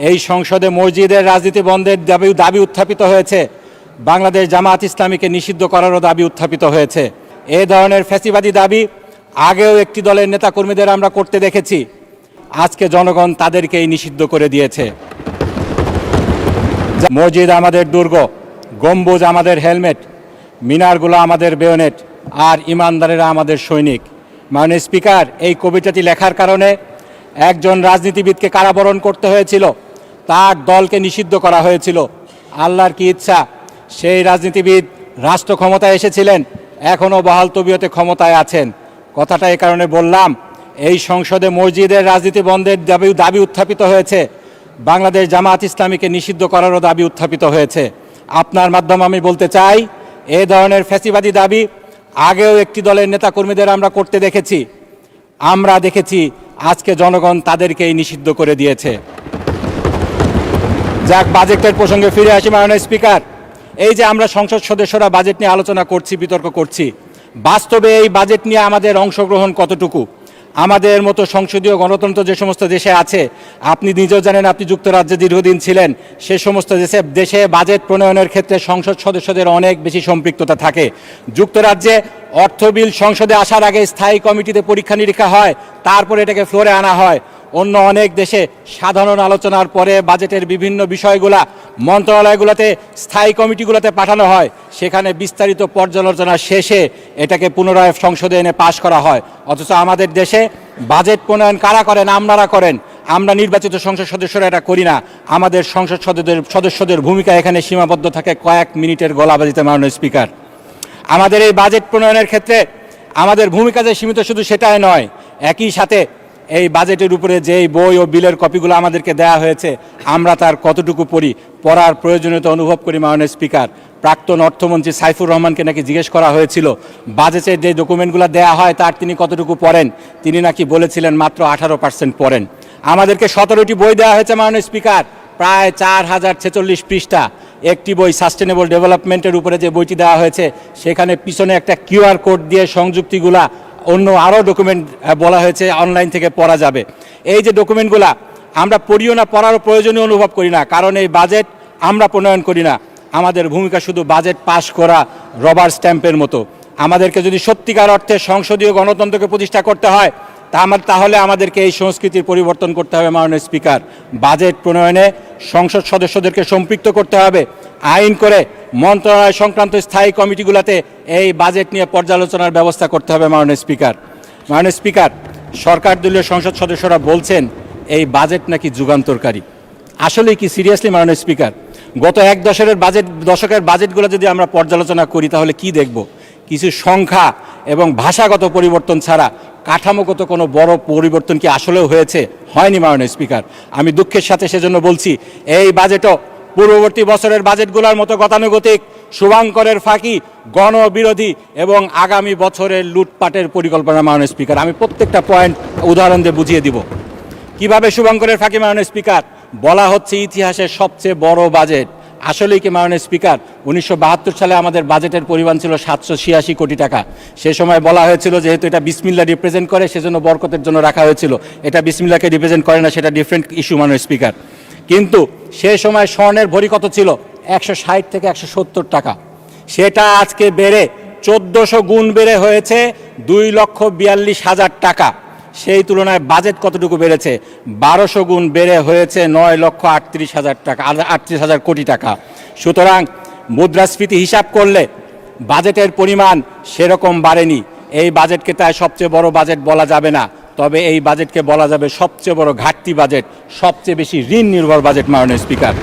এই সংসদে মসজিদের রাজনীতি বন্ধের দাবি উত্থাপিত হয়েছে। বাংলাদেশ জামাত ইসলামীকে নিষিদ্ধ করারও দাবি উত্থাপিত হয়েছে। এই ধরনের ফ্যাসিবাদী দাবি আগেও একটি দলের নেতাকর্মীদের আমরা করতে দেখেছি। আজকে জনগণ তাদেরকেই নিষিদ্ধ করে দিয়েছে। মসজিদ আমাদের দুর্গ, গম্বুজ আমাদের হেলমেট, মিনারগুলো আমাদের বেয়নেট, আর ইমানদারেরা আমাদের সৈনিক। মাননীয় স্পিকার, এই কবিতাটি লেখার কারণে একজন রাজনীতিবিদকে কারাবরণ করতে হয়েছিল, তার দলকে নিষিদ্ধ করা হয়েছিল। আল্লাহর কি ইচ্ছা, সেই রাজনীতিবিদ রাষ্ট্র ক্ষমতায় এসেছিলেন, এখনও বহাল তবিয়তে ক্ষমতায় আছেন। কথাটা এই কারণে বললাম, এই সংসদে মসজিদের রাজনীতি বন্ধের দাবি উত্থাপিত হয়েছে। বাংলাদেশ জামাত ইসলামীকে নিষিদ্ধ করারও দাবি উত্থাপিত হয়েছে। আপনার মাধ্যমে আমি বলতে চাই, এই ধরনের ফ্যাসিবাদী দাবি আগেও একটি দলের নেতাকর্মীদের আমরা করতে দেখেছি। আমরা দেখেছি আজকে জনগণ তাদেরকেই নিষিদ্ধ করে দিয়েছে। যাক, বাজেটের প্রসঙ্গে ফিরে আসি। মাননীয় স্পিকার, এই যে আমরা সংসদ সদস্যরা বাজেট নিয়ে আলোচনা করছি, বিতর্ক করছি, বাস্তবে এই বাজেট নিয়ে আমাদের অংশগ্রহণ কতটুকু? আমাদের মতো সংসদীয় গণতন্ত্র যে সমস্ত দেশে আছে, আপনি নিজেও জানেন, আপনি যুক্তরাজ্যে দীর্ঘদিন ছিলেন, সে সমস্ত দেশে বাজেট প্রণয়নের ক্ষেত্রে সংসদ সদস্যদের অনেক বেশি সম্পৃক্ততা থাকে। যুক্তরাজ্যে অর্থ বিল সংসদে আসার আগে স্থায়ী কমিটিতে পরীক্ষা নিরীক্ষা হয়, তারপরে এটাকে ফ্লোরে আনা হয়। অন্য অনেক দেশে সাধারণ আলোচনার পরে বাজেটের বিভিন্ন বিষয়গুলা মন্ত্রণালয়গুলোতে, স্থায়ী কমিটিগুলোতে পাঠানো হয়, সেখানে বিস্তারিত পর্যালোচনা শেষে এটাকে পুনরায় সংসদে এনে পাশ করা হয়। অথচ আমাদের দেশে বাজেট প্রণয়ন কারা করেন? আপনারা করেন। আমরা নির্বাচিত সংসদ সদস্যরা এটা করি না। আমাদের সংসদ সদস্যদের ভূমিকা এখানে সীমাবদ্ধ থাকে কয়েক মিনিটের গলাবাজিতে। মাননীয় স্পিকার, আমাদের এই বাজেট প্রণয়নের ক্ষেত্রে আমাদের ভূমিকা যে সীমিত শুধু সেটাই নয়, একই সাথে এই বাজেটের উপরে যেই বই ও বিলের কপিগুলো আমাদেরকে দেয়া হয়েছে, আমরা তার কতটুকু পড়ার প্রয়োজনীয়তা অনুভব করি। মাননীয় স্পিকার, প্রাক্তন অর্থমন্ত্রী সাইফুর রহমানকে নাকি জিজ্ঞেস করা হয়েছিল বাজেটের যে ডকুমেন্টগুলো দেয়া হয় তার তিনি কতটুকু পড়েন। তিনি নাকি বলেছিলেন মাত্র 18% পড়েন। আমাদেরকে 17টি বই দেওয়া হয়েছে। মাননীয় স্পিকার, প্রায় 4046 পৃষ্ঠা। একটি বই সাস্টেনেবল ডেভেলপমেন্টের উপরে যে বইটি দেওয়া হয়েছে, সেখানে পিছনে একটা QR কোড দিয়ে সংযুক্তিগুলা অন্য আরও ডকুমেন্ট বলা হয়েছে অনলাইন থেকে পড়া যাবে। এই যে ডকুমেন্টগুলা আমরা পড়িও না, পড়ারও প্রয়োজনীয় অনুভব করি না, কারণ এই বাজেট আমরা প্রণয়ন করি না। আমাদের ভূমিকা শুধু বাজেট পাশ করা, রবার স্ট্যাম্পের মতো। আমাদেরকে যদি সত্যিকার অর্থে সংসদীয় গণতন্ত্রকে প্রতিষ্ঠা করতে হয়, তাহলে আমাদেরকে এই সংস্কৃতির পরিবর্তন করতে হবে। মাননীয় স্পিকার, বাজেট প্রণয়নে সংসদ সদস্যদেরকে সম্পৃক্ত করতে হবে। আইন করে মন্ত্রণালয় সংক্রান্ত স্থায়ী কমিটিগুলোতে এই বাজেট নিয়ে পর্যালোচনার ব্যবস্থা করতে হবে। মাননীয় স্পিকার, সরকার দলীয় সংসদ সদস্যরা বলছেন এই বাজেট নাকি যুগান্তরকারী। আসলে কি সিরিয়াসলি? মাননীয় স্পিকার, গত এক দশকের বাজেটগুলো যদি আমরা পর্যালোচনা করি, তাহলে কি দেখব? কিছু সংখ্যা এবং ভাষাগত পরিবর্তন ছাড়া কাঠামোগত কোনো বড় পরিবর্তন কি আসলেও হয়েছে? হয়নি। মাননীয় স্পিকার, আমি দুঃখের সাথে সেজন্য বলছি, এই বাজেটও পূর্ববর্তী বছরের বাজেটগুলোর মতো গতানুগতিক, শুভাঙ্করের ফাঁকি, গণবিরোধী এবং আগামী বছরের লুটপাটের পরিকল্পনা। মাননীয় স্পিকার, আমি প্রত্যেকটা পয়েন্ট উদাহরণ দিয়ে বুঝিয়ে দিব কিভাবে শুভাঙ্করের ফাঁকি। মাননীয় স্পিকার, বলা হচ্ছে ইতিহাসের সবচেয়ে বড় বাজেট। আসলেই কি? মাননীয় স্পিকার, 1972 সালে আমাদের বাজেটের পরিমাণ ছিল 786 কোটি টাকা। সে সময় বলা হয়েছিল যেহেতু এটা বিসমিল্লাহ রিপ্রেজেন্ট করে, সেজন্য বরকতের জন্য রাখা হয়েছিল। এটা বিসমিল্লাহকে রিপ্রেজেন্ট করে না, সেটা ডিফারেন্ট ইস্যু। মাননীয় স্পিকার, কিন্তু সে সময় স্বর্ণের ভরি কত ছিল? 160 থেকে 170 টাকা। সেটা আজকে বেড়ে 1400 গুণ বেড়ে হয়েছে 2,42,000 টাকা। সেই তুলনায় বাজেট কতটুকু বেড়েছে? 1200 গুণ বেড়ে হয়েছে 9,38,000 টাকা, 38,000 কোটি টাকা। সুতরাং মুদ্রাস্ফীতি হিসাব করলে বাজেটের পরিমাণ সেরকম বাড়েনি। এই বাজেটকে তাই সবচেয়ে বড় বাজেট বলা যাবে না, তবে এই বাজেটকে বলা যাবে সবচেয়ে বড় ঘাটতি বাজেট, সবচেয়ে বেশি ঋণ নির্ভর বাজেট। মাননীয় স্পিকার,